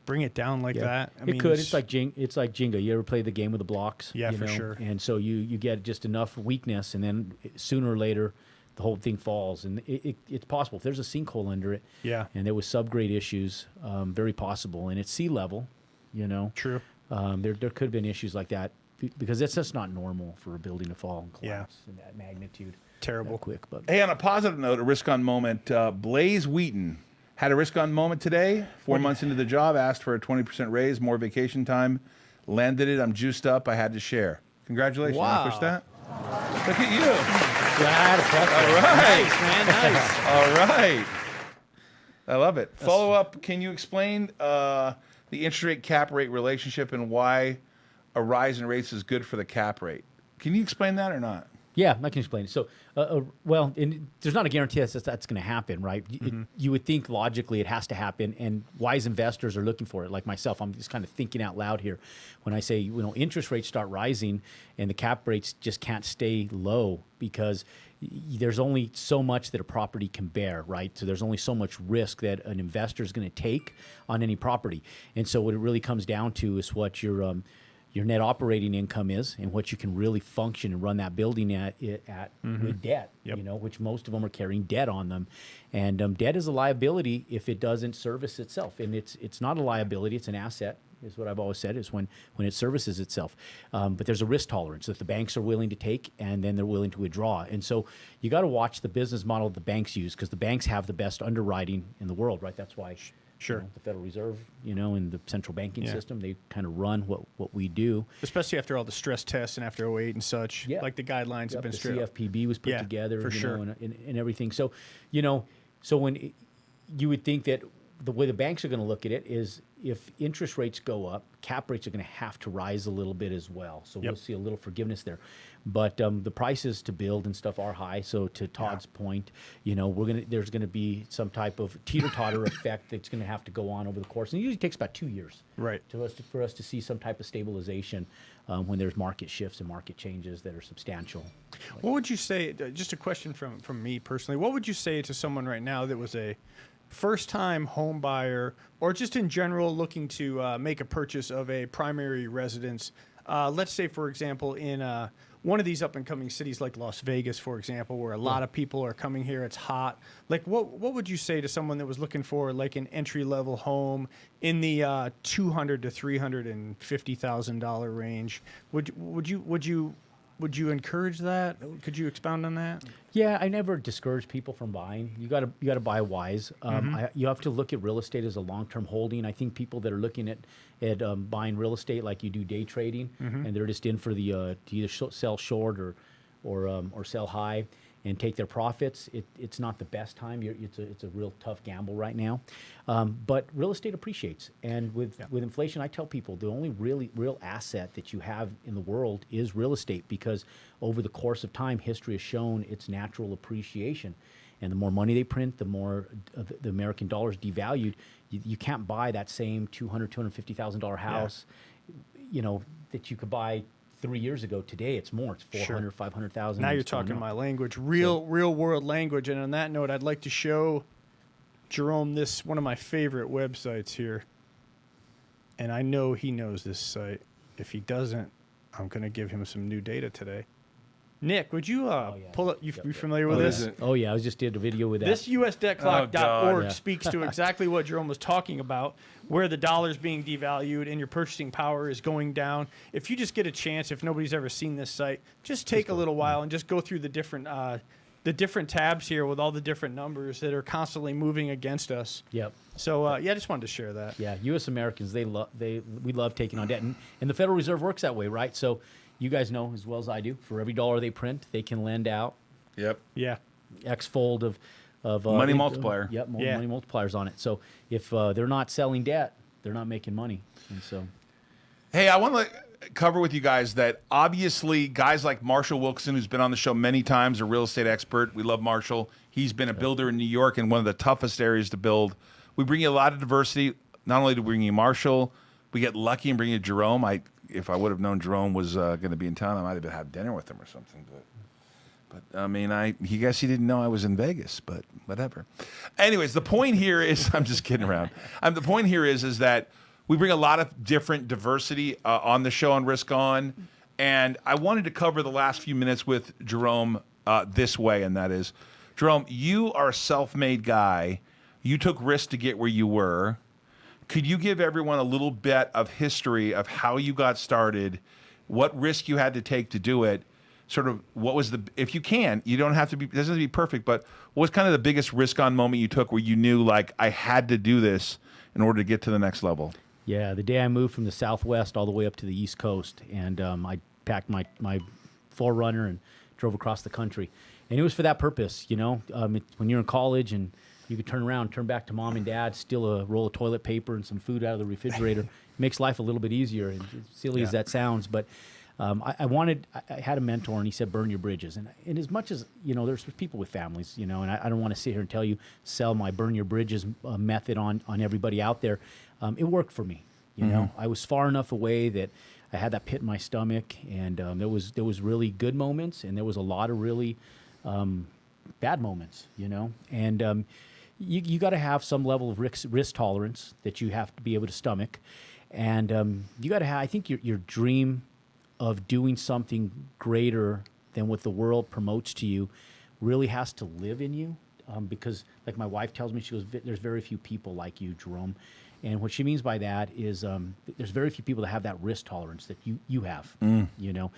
bring it down like that? I mean, could. It's like Jenga. You ever play the game with the blocks? Yeah, you for know? sure. And so you get just enough weakness, and then sooner or later, the whole thing falls. And it's possible if there's a sinkhole under it. Yeah. And there was subgrade issues, very possible. And it's sea level, True. There could have been issues like that because it's just not normal for a building to fall and collapse in that magnitude. Terrible. That quick, but Hey, on a positive note, a risk-on moment. Blaze Wheaton had a risk-on moment today. 4 months into the job, asked for a 20% raise, more vacation time, landed it. I'm juiced up. I had to share. Congratulations. Wow. You wanna push that? Look at you. yeah, I had a press. All right. Nice, man. Nice. All right. I love it. Follow up. Can you explain the interest rate cap rate relationship and why a rise in rates is good for the cap rate? Can you explain that or not? Yeah, I can explain it. So, there's not a guarantee that's going to happen, right? You would think logically it has to happen, and wise investors are looking for it. Like myself, I'm just kind of thinking out loud here when I say, interest rates start rising and the cap rates just can't stay low because there's only so much that a property can bear, right? So there's only so much risk that an investor is going to take on any property. And so what it really comes down to is what your net operating income is and what you can really function and run that building at with debt, which most of them are carrying debt on them. And debt is a liability if it doesn't service itself. And it's not a liability, it's an asset, is what I've always said, is when it services itself. But there's a risk tolerance that the banks are willing to take and then they're willing to withdraw. And so you got to watch the business model the banks use because the banks have the best underwriting in the world, right? That's why the Federal Reserve, and the central banking system, they kind of run what we do. Especially after all the stress tests and after 08 and such. Yeah. Like the guidelines have been the straight up. CFPB was put together, for sure. and everything. So, so when you would think that the way the banks are going to look at it is if interest rates go up, cap rates are going to have to rise a little bit as well. So we'll see a little forgiveness there. But the prices to build and stuff are high. So to Todd's point, there's going to be some type of teeter-totter effect that's going to have to go on over the course. And it usually takes about 2 years, right, for us to see some type of stabilization when there's market shifts and market changes that are substantial. What would you say? Just a question from me personally. What would you say to someone right now that was a first-time home buyer or just in general looking to make a purchase of a primary residence? Let's say, for example, in one of these up-and-coming cities like Las Vegas, for example, where a lot of people are coming here, it's hot. Like, what would you say to someone that was looking for like an entry-level home in the $200,000 to $350,000 range? Would you encourage that? Could you expound on that? Yeah, I never discourage people from buying. You got to buy wise. You have to look at real estate as a long-term holding. I think people that are looking at buying real estate like you do day trading, and they're just in for the to either sell short or sell high and take their profits. It's not the best time. It's a real tough gamble right now. But real estate appreciates, and with inflation, I tell people the only real asset that you have in the world is real estate because over the course of time, history has shown its natural appreciation. And the more money they print, the more the American dollar is devalued. You can't buy that same $250,000 house, that you could buy 3 years ago. Today it's more. It's 400, 500,000. Now you're talking my language, real world language. And on that note, I'd like to show Jerome one of my favorite websites here. And I know he knows this site. If he doesn't, I'm going to give him some new data today. Nick, would you pull up? You familiar with this? Oh yeah, I just did a video with that. This USDebtClock.org speaks to exactly what Jerome was talking about, where the dollar's being devalued and your purchasing power is going down. If you just get a chance, if nobody's ever seen this site, just take a little while and just go through the different tabs here with all the different numbers that are constantly moving against us. Yep. So I just wanted to share that. Yeah, U.S. Americans, we love taking on debt, and the Federal Reserve works that way, right? So you guys know as well as I do, for every dollar they print, they can lend out. Yep. Yeah. X-fold of money multiplier. Yep, money multipliers on it. So if they're not selling debt, they're not making money. And so, hey, I want to cover with you guys that obviously guys like Marshall Wilkinson, who's been on the show many times, a real estate expert. We love Marshall. He's been a builder in New York in one of the toughest areas to build. We bring you a lot of diversity, not only did we bring you Marshall, we get lucky and bring you Jerome. If I would have known Jerome was going to be in town, I might have had dinner with him or something. But I mean, he guess he didn't know I was in Vegas, but whatever. Anyways, the point here is, I'm just kidding around. The point here is that we bring a lot of different diversity on the show on Risk On, and I wanted to cover the last few minutes with Jerome this way, and that is, Jerome, you are a self-made guy. You took risks to get where you were. Could you give everyone a little bit of history of how you got started, what risk you had to take to do it, sort of what was if you can, you don't have to be, it doesn't have to be perfect, but what was kind of the biggest risk on moment you took where you knew, like, I had to do this in order to get to the next level? Yeah, the day I moved from the Southwest all the way up to the East Coast, and I packed my 4Runner and drove across the country. And it was for that purpose, you know. When you're in college and you could turn back to mom and dad, steal a roll of toilet paper and some food out of the refrigerator. It makes life a little bit easier, and as silly as that sounds. But I had a mentor, and he said, burn your bridges. And as much as, you know, there's people with families, you know, and I don't want to sit here and tell you, sell my burn your bridges method on everybody out there. It worked for me, you know. I was far enough away that I had that pit in my stomach, and there was really good moments, and there was a lot of really bad moments, you know. And you got to have some level of risk tolerance that you have to be able to stomach, and you got to have, I think, your dream of doing something greater than what the world promotes to you really has to live in you, because, like my wife tells me, she goes, there's very few people like you, Jerome. And what she means by that is there's very few people that have that risk tolerance that you have, you know.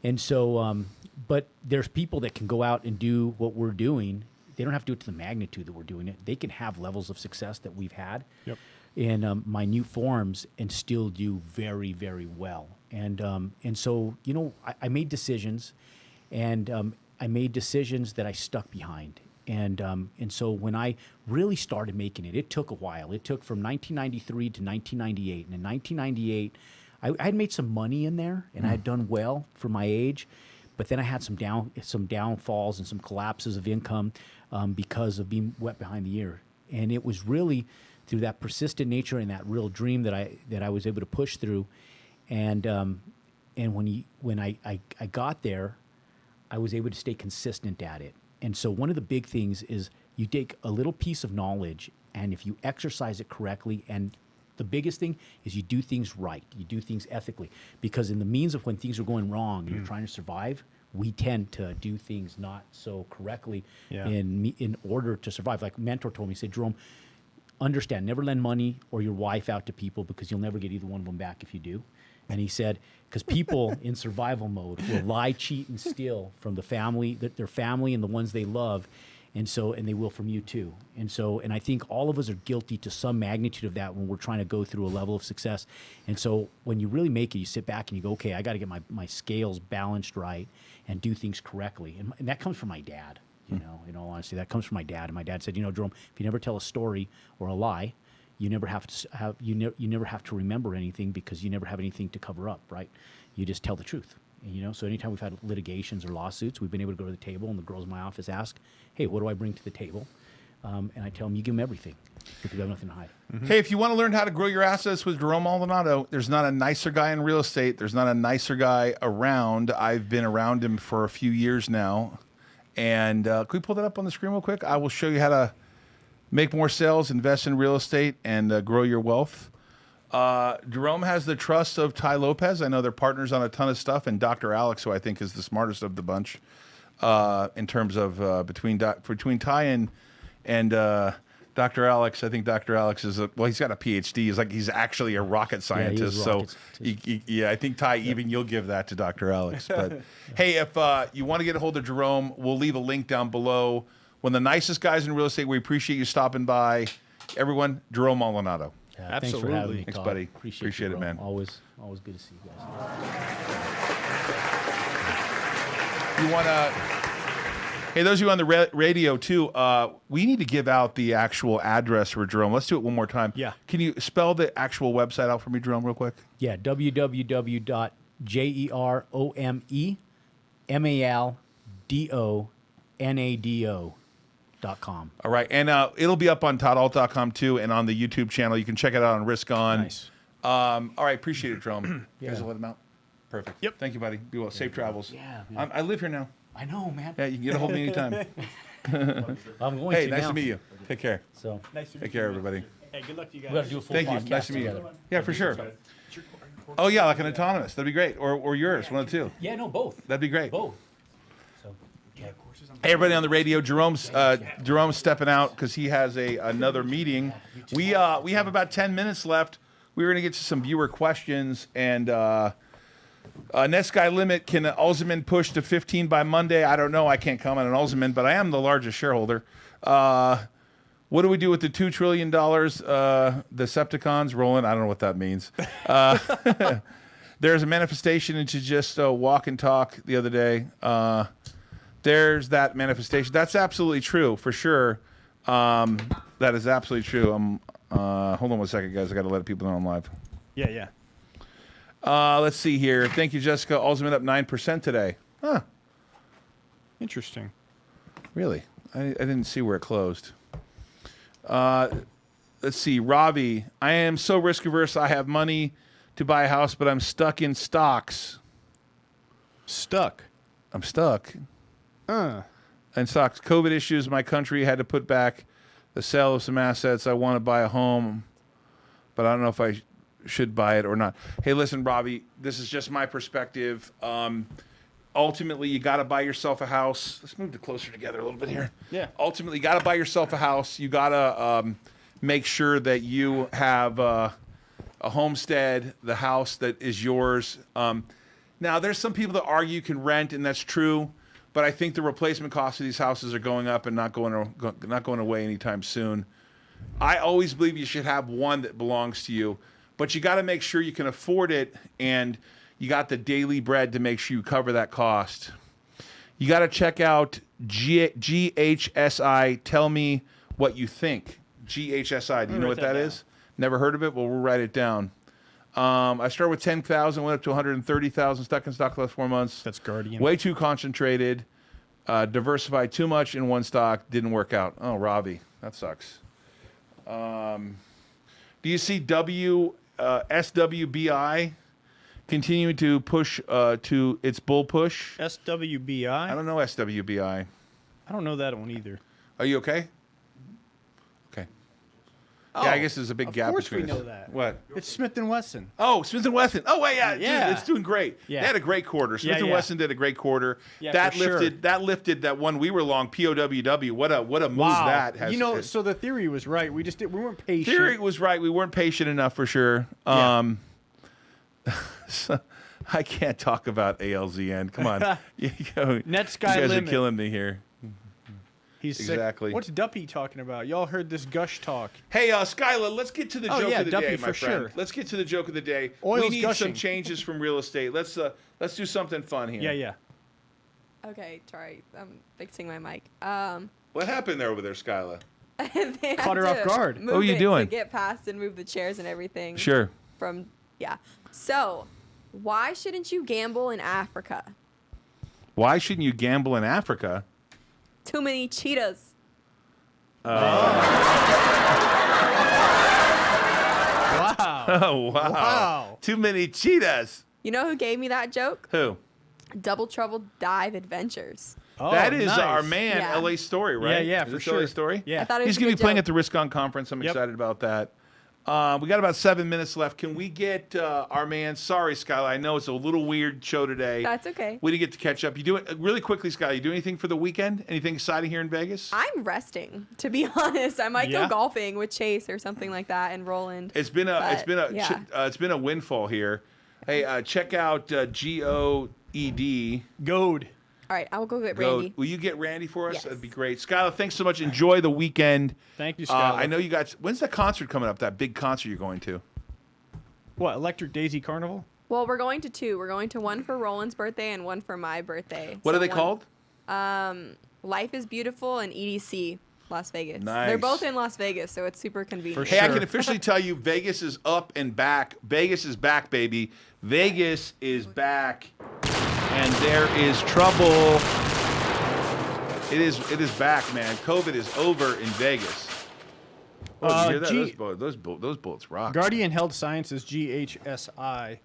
And so, but there's people that can go out and do what we're doing. They don't have to do it to the magnitude that we're doing it. They can have levels of success that we've had in my new forms and still do very, very well. And so, you know, I made decisions, and I made decisions that I stuck behind. And so when I really started making it, it took a while. It took from 1993 to 1998. And in 1998, I had made some money in there, and I had done well for my age. But then I had some downfalls and some collapses of income because of being wet behind the ear. And it was really through that persistent nature and that real dream that I was able to push through. And when I got there, I was able to stay consistent at it. And so one of the big things is you take a little piece of knowledge, and if you exercise it correctly, and the biggest thing is you do things right, you do things ethically, because in the means of when things are going wrong and you're trying to survive, we tend to do things not so correctly in order to survive. Like a mentor told me, he said, Jerome, understand, never lend money or your wife out to people, because you'll never get either one of them back if you do. And he said, because people in survival mode will lie, cheat, and steal from the family, their family and the ones they love, and they will from you too. And I think all of us are guilty to some magnitude of that when we're trying to go through a level of success. And so when you really make it, you sit back and you go, okay, I got to get my scales balanced right and do things correctly. And that comes from my dad. You know, in all honesty, that comes from my dad. And my dad said, you know, Jerome, if you never tell a story or a lie, you never have to remember anything, because you never have anything to cover up, right? You just tell the truth. And, you know, so anytime we've had litigations or lawsuits, we've been able to go to the table, and the girls in my office ask, hey, what do I bring to the table? And I tell them, you give them everything, because you have nothing to hide. Hey, if you want to learn how to grow your assets with Jerome Maldonado, there's not a nicer guy in real estate. There's not a nicer guy around. I've been around him for a few years now. And can we pull that up on the screen real quick? I will show you how to make more sales, invest in real estate, and grow your wealth. Jerome has the trust of Ty Lopez. I know they're partners on a ton of stuff, and Dr. Alex, who I think is the smartest of the bunch, in terms of between Ty and Dr. Alex. I think Dr. Alex is he's got a PhD. He's actually a rocket scientist. I think Ty, even you'll give that to Dr. Alex. But hey, if you want to get a hold of Jerome, we'll leave a link down below. One of the nicest guys in real estate. We appreciate you stopping by. Everyone, Jerome Maldonado. Yeah, thanks for having me, Thanks, Todd. buddy. Appreciate it, man. Always good to see you guys. You want to... Hey, those of you on the radio, too, we need to give out the actual address for Jerome. Let's do it one more time. Yeah. Can you spell the actual website out for me, Jerome, real quick? Yeah, www.jeromemaldonado toddault.com. All right, and it'll be up on toddault.com too, and on the YouTube channel. You can check it out on Risk On. Nice. All right, appreciate it, Jerome. You guys will let him out. Perfect. Yep. Thank you, buddy. Be well. Safe travels. Yeah, man. I live here now. I know, man. Yeah, you can get a hold of me anytime. I'm going Hey, to nice now. to meet you. Take care. So Nice to meet Take care, everybody. Hey, good luck to you we got guys. to do a full Thank you. podcast Nice to meet together. you. Yeah, for sure. Oh yeah, like an autonomous. That'd be great. Or yours, one of the two. Yeah, no, both. That'd be great. Both. So, Hey, everybody on the radio. Jerome's stepping out because he has another meeting. We have about 10 minutes left. We're gonna get to some viewer questions and net sky limit. Can Alzheimer push to 15 by Monday? I don't know. I can't comment on Alzheimer, but I am the largest shareholder. What do we do with the $2 trillion? The Decepticons rolling. I don't know what that means. There's a manifestation into just walk and talk the other day. There's that manifestation. That's absolutely true, for sure. That is absolutely true. Hold on one second, guys. I got to let people know I'm live. Yeah. Let's see here. Thank you, Jessica. Alzheimer up 9% today. Huh. Interesting. Really? I didn't see where it closed. Let's see. Ravi, I am so risk averse. I have money to buy a house, but I'm stuck in stocks. Stuck. I'm stuck. And stocks. COVID issues. My country had to put back the sale of some assets. I want to buy a home, but I don't know if I should buy it or not. Hey, listen, Robbie, this is just my perspective. Ultimately, you got to buy yourself a house. Let's move it closer together a little bit here. Yeah. Ultimately, you got to buy yourself a house. You got to make sure that you have a homestead, the house that is yours. Now, there's some people that argue you can rent, and that's true. But I think the replacement costs of these houses are going up and not going away anytime soon. I always believe you should have one that belongs to you, but you got to make sure you can afford it, and you got the daily bread to make sure you cover that cost. You got to check out GHSI. Tell me what you think. GHSI. Do you know what that is? Never heard of it? Well, we'll write it down. I started with 10,000, went up to 130,000, stuck in stock the last 4 months. That's Guardian. Way too concentrated. Diversified too much in one stock. Didn't work out. Oh, Robbie, that sucks. Do you see SWBI continuing to push to its bull push? SWBI? I don't know SWBI. I don't know that one either. Are you okay? Okay. Oh, Yeah, I guess there's a big of gap course between we us. know that. What? It's Smith & Wesson. Oh, Smith & Wesson. Oh, wait, yeah. Yeah. Dude, it's doing great. Yeah. They had a great quarter. Smith Yeah, & yeah. Wesson did a great quarter. Yeah, that for sure. lifted that one we were long, POWW. What a move Wow. that has. You know, so the theory was right. We weren't patient. Theory was right. We weren't patient enough for sure. Yeah. So, I can't talk about ALZN. Come on. Net sky you guys limit. are killing me here. He's sick. Exactly. What's Duppy talking about? Y'all heard this gush talk. Hey, Skyla, let's get to the joke yeah, of the Duppy day, my for friend. sure. Let's get to the joke of the day. Oil's we need some gushing. changes from real estate. Let's do something fun here. Yeah. Okay, sorry. I'm fixing my mic. What happened there over there, Skyla? They Caught had her off to guard. move What are you it doing? To get past and move the chairs and everything. Sure. So, why shouldn't you gamble in Africa? Why shouldn't you gamble in Africa? Too many cheetahs. Wow. Oh, wow. Wow. Too many cheetahs. You know who gave me that joke? Who? Double Trouble Dive Adventures. Oh, That is nice. our man, Yeah. LA Story, right? Yeah, is for this sure. LA Story? Yeah. I thought it was He's going to a be playing good at the RiskCon conference. I'm Yep. excited about that. We got about 7 minutes left. Can we get our man? Sorry, Skyla. I know it's a little weird show today. That's okay. We didn't get to catch up. You do it really quickly, Skyla. You do anything for the weekend? Anything exciting here in Vegas? I'm resting, to be honest. I might Yeah. go golfing with Chase or something like that and Roland. It's been yeah. it's been a windfall here. Hey, check out GOED. Goad. All right, I will go get Go. Randy. Will you get Randy for us? Yes. That'd be great. Skyla, thanks so much. Enjoy the weekend. Thank you, Skylar. I know you got. When's that concert coming up? That big concert you're going to? What, Electric Daisy Carnival? Well, we're going to two. We're going to one for Roland's birthday and one for my birthday. What So are they one- called? Life is Beautiful and EDC, Las Vegas. Nice. They're both in Las Vegas, so it's super convenient. For Hey, I Sure. can officially tell you, Vegas is up and back. Vegas is back, baby. Vegas is back, and there is trouble It is back, man. COVID is over in Vegas. Oh, did you hear that? Those bullets rock. Guardian Health Sciences, GHSI.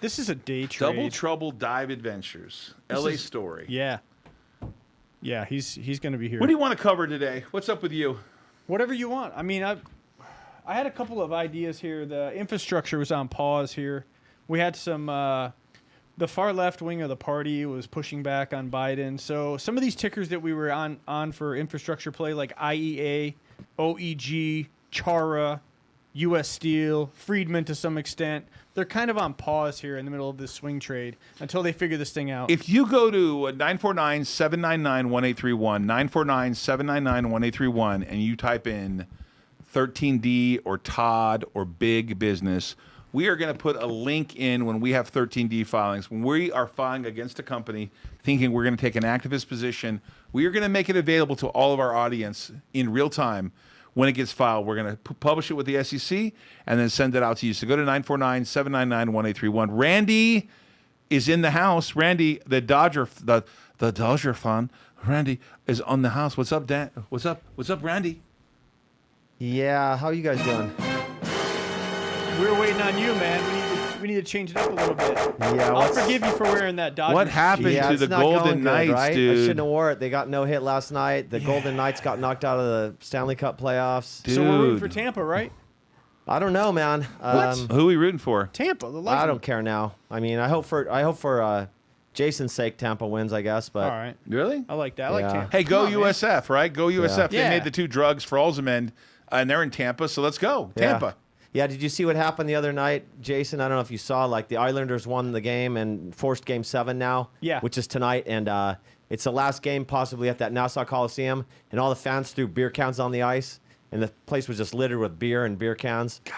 This is a day trade. Double Trouble Dive Adventures. LA story. Yeah. Yeah, he's going to be here. What do you want to cover today? What's up with you? Whatever you want. I mean, I had a couple of ideas here. The infrastructure was on pause here. We had some the far left wing of the party was pushing back on Biden. So some of these tickers that we were on for infrastructure play, like IEA, OEG, Chara, U.S. Steel, Friedman to some extent, they're kind of on pause here in the middle of this swing trade until they figure this thing out. If you go to 949-799-1831, 949-799-1831, and you type in 13D or Todd or Big Business, we are going to put a link in when we have 13D filings. When we are filing against a company thinking we're going to take an activist position, we are going to make it available to all of our audience in real time. When it gets filed, we're going to publish it with the SEC and then send it out to you. So go to 949-799-1831. Randy is in the house. Randy, the Dodger fan, Randy is on the house. What's up, Dan? What's up, Randy? Yeah, how you guys doing? We're waiting on you, man. We need to change it up a little bit. Yeah, I'll forgive you for wearing that Dodger. What happened to it's the not Golden going good, Knights, right? dude? I shouldn't have wore it. They got no hit last night. The Golden Knights got knocked out of the Stanley Cup playoffs. Dude. So we're rooting for Tampa, right? I don't know, man. Who are we rooting for? Tampa. The I Lightning. don't care now. I mean, I hope for Jason's sake, Tampa wins, I guess. But All right. Really? I like that. I like Yeah. Tampa. Hey, go Come on, man. USF, right? Go USF. They Yeah. made the 2 drugs for Alzheimer's, and they're in Tampa, so let's go. Yeah. Tampa. Yeah, did you see what happened the other night, Jason? I don't know if you saw, like, the Islanders won the game and forced Game 7 now, Yeah. which is tonight, and it's the last game possibly at that Nassau Coliseum, and all the fans threw beer cans on the ice, and the place was just littered with beer and beer cans. God.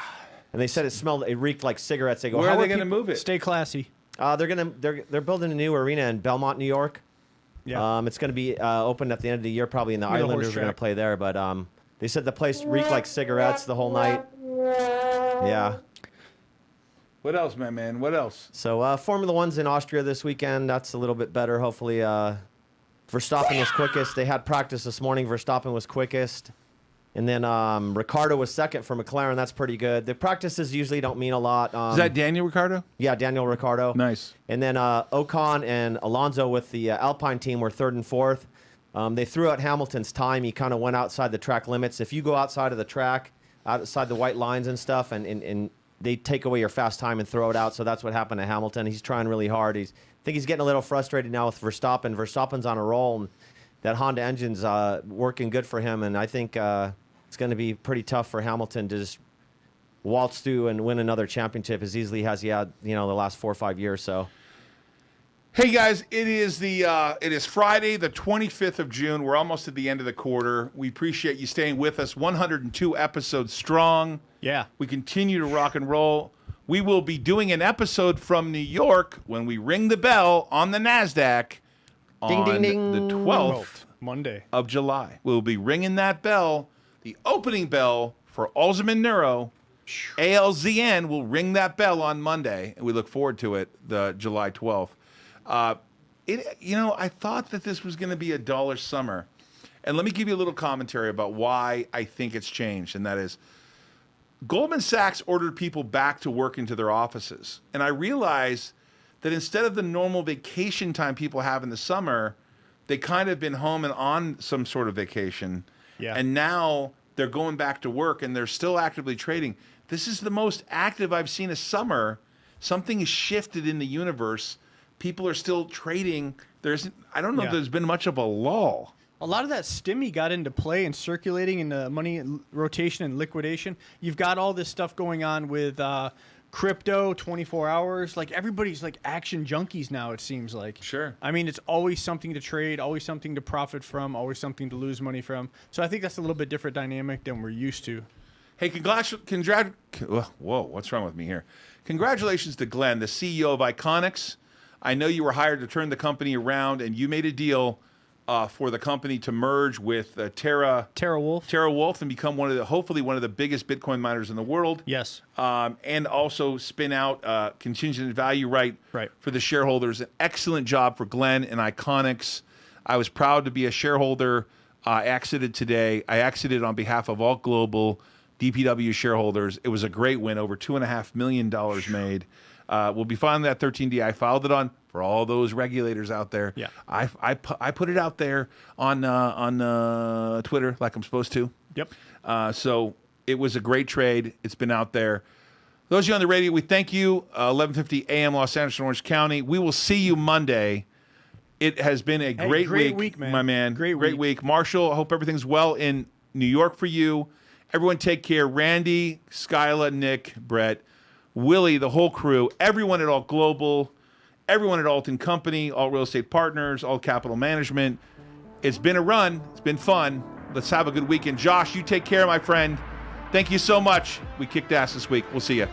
And they said it reeked like cigarettes. They go, Where how are they going to people-" move it? Stay classy. They're building a new arena in Belmont, New York. Yeah. It's going to be opened at the end of the year, probably, and the Near the Islanders horse are going to track. play there. But they said the place reeked like cigarettes the whole night. Yeah. What else, my man? What else? So Formula One's in Austria this weekend. That's a little bit better. Hopefully, Verstappen was quickest. They had practice this morning. Verstappen was quickest. And then Ricciardo was second for McLaren. That's pretty good. The practices usually don't mean a lot. Is that Daniel Ricciardo? Yeah, Daniel Ricciardo. Nice. And then Ocon and Alonso with the Alpine team were third and fourth. They threw out Hamilton's time. He kind of went outside the track limits. If you go outside of the track, outside the white lines and stuff, and they take away your fast time and throw it out. So that's what happened to Hamilton. He's trying really hard. I think he's getting a little frustrated now with Verstappen. Verstappen's on a roll, and that Honda engine's working good for him. And I think it's going to be pretty tough for Hamilton to just waltz through and win another championship as easily as he had, the last 4 or 5 years. So. Hey guys, it is Friday, the 25th of June. We're almost at the end of the quarter. We appreciate you staying with us. 102 episodes strong. Yeah. We continue to rock and roll. We will be doing an episode from New York when we ring the bell on the NASDAQ on Ding, ding, ding. the 12th Monday. of July. We'll be ringing that bell, the opening bell for Alzheimer's Neuro. ALZN will ring that bell on Monday, and we look forward to it, the July 12th. I thought that this was going to be a dollar summer. And let me give you a little commentary about why I think it's changed. And that is, Goldman Sachs ordered people back to work into their offices. And I realized that instead of the normal vacation time people have in the summer, they kind of been home and on some sort of vacation. Yeah. And now they're going back to work and they're still actively trading. This is the most active I've seen a summer. Something has shifted in the universe. People are still trading. I don't know if there's been much of a lull. A lot of that stimmy got into play and circulating in the money rotation and liquidation. You've got all this stuff going on with crypto, 24 hours. Like, everybody's like action junkies now, it seems like. Sure. I mean, it's always something to trade, always something to profit from, always something to lose money from. So I think that's a little bit different dynamic than we're used to. Hey, whoa, what's wrong with me here? Congratulations to Glenn, the CEO of Iconics. I know you were hired to turn the company around, and you made a deal for the company to merge with Terra Wolf and become hopefully one of the biggest Bitcoin miners in the world. Yes. And also spin out contingent value right Right. for the shareholders. An excellent job for Glenn and Iconics. I was proud to be a shareholder. I exited today. I exited on behalf of Ault Global, DPW shareholders. It was a great win, over $2.5 million made. We'll be filing that 13D. I filed it on for all those regulators out there. Yeah. I put it out there on Twitter like I'm supposed to. Yep. So it was a great trade. It's been out there. Those of you on the radio, we thank you. 11:50 a.m. Los Angeles and Orange County. We will see you Monday. It has been a great week, man. my man. Great week. Marshall, I hope everything's well in New York for you. Everyone take care. Randy, Skyla, Nick, Brett, Willie, the whole crew, everyone at Ault Global, everyone at Ault & Company, Ault Real Estate Partners, Ault Capital Management. It's been a run. It's been fun. Let's have a good weekend. Josh, you take care, my friend. Thank you so much. We kicked ass this week. We'll see you.